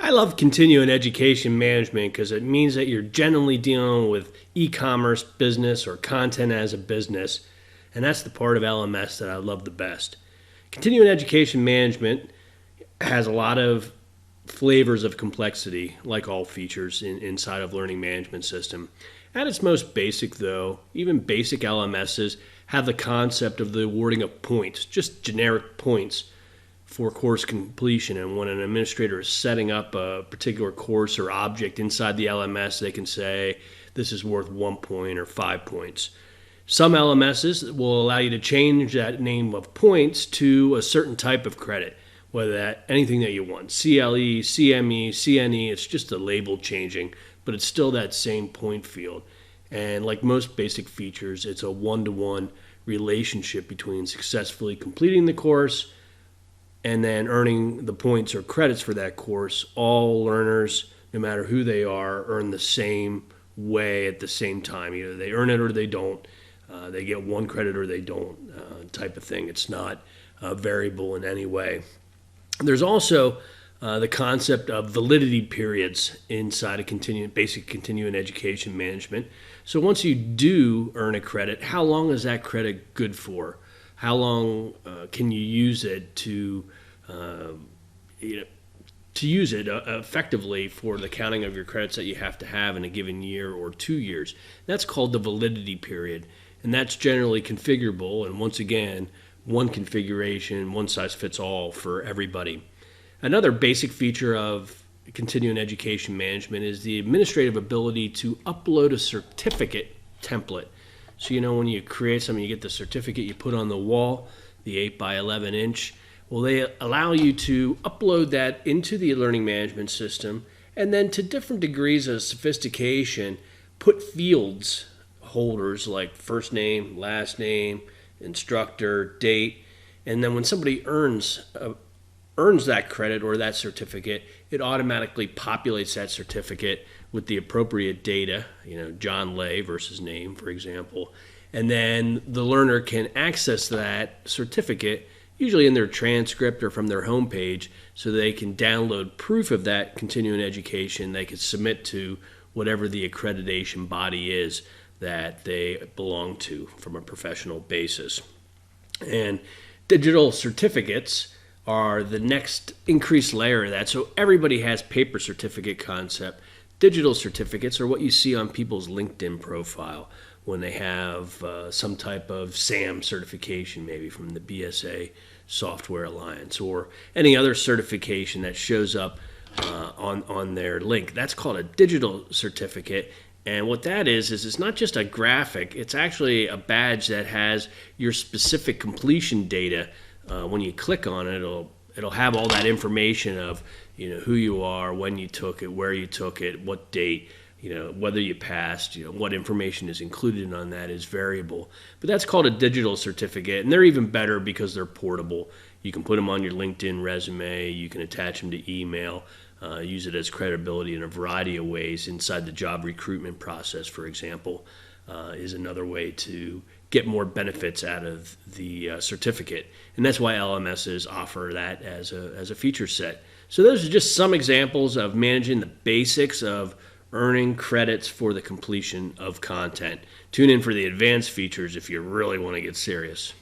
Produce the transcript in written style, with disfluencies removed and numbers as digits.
I love continuing education management because it means that you're generally dealing with e-commerce business or content as a business, and that's the part of LMS that I love the best. Continuing education management has a lot of flavors of complexity, like all features inside of learning management system. At its most basic, though, even basic LMSs have the concept of the awarding of points, just generic points for course completion. And when an administrator is setting up a particular course or object inside the LMS, they can say this is worth 1 point or 5 points. Some LMSs will allow you to change that name of points to a certain type of credit, whether that anything that you want, CLE, CME, CNE, it's just a label changing, but it's still that same point field. And like most basic features, it's a one-to-one relationship between successfully completing the course and then earning the points or credits for that course. All learners, no matter who they are, earn the same way at the same time. Either they earn it or they don't. They get 1 credit or they don't, type of thing. It's not variable in any way. There's also the concept of validity periods inside of basic continuing education management. So once you do earn a credit, how long is that credit good for? How long can you use it to use it effectively for the counting of your credits that you have to have in a given year or 2 years? That's called the validity period, and that's generally configurable. And once again, one configuration, one size fits all for everybody. Another basic feature of continuing education management is the administrative ability to upload a certificate template. So when you create something, you get the certificate you put on the wall, the 8 by 11 inch. Well, they allow you to upload that into the learning management system, and then to different degrees of sophistication, put fields holders like first name, last name, instructor, date, and then when somebody earns that credit or that certificate, it automatically populates that certificate with the appropriate data, John Lay versus name, for example. And then the learner can access that certificate, usually in their transcript or from their homepage, so they can download proof of that continuing education. They can submit to whatever the accreditation body is that they belong to from a professional basis. And digital certificates are the next increased layer of that. So everybody has paper certificate concept. Digital certificates are what you see on people's LinkedIn profile when they have some type of SAM certification, maybe from the BSA Software Alliance, or any other certification that shows up on their link. That's called a digital certificate. And what that is it's not just a graphic, it's actually a badge that has your specific completion data. When you click on it, it'll have all that information of who you are, when you took it, where you took it, what date, whether you passed, what information is included on that is variable. But that's called a digital certificate, and they're even better because they're portable. You can put them on your LinkedIn resume, you can attach them to email, use it as credibility in a variety of ways inside the job recruitment process, for example, is another way to get more benefits out of the certificate. And that's why LMSs offer that as a feature set. So those are just some examples of managing the basics of earning credits for the completion of content. Tune in for the advanced features if you really want to get serious.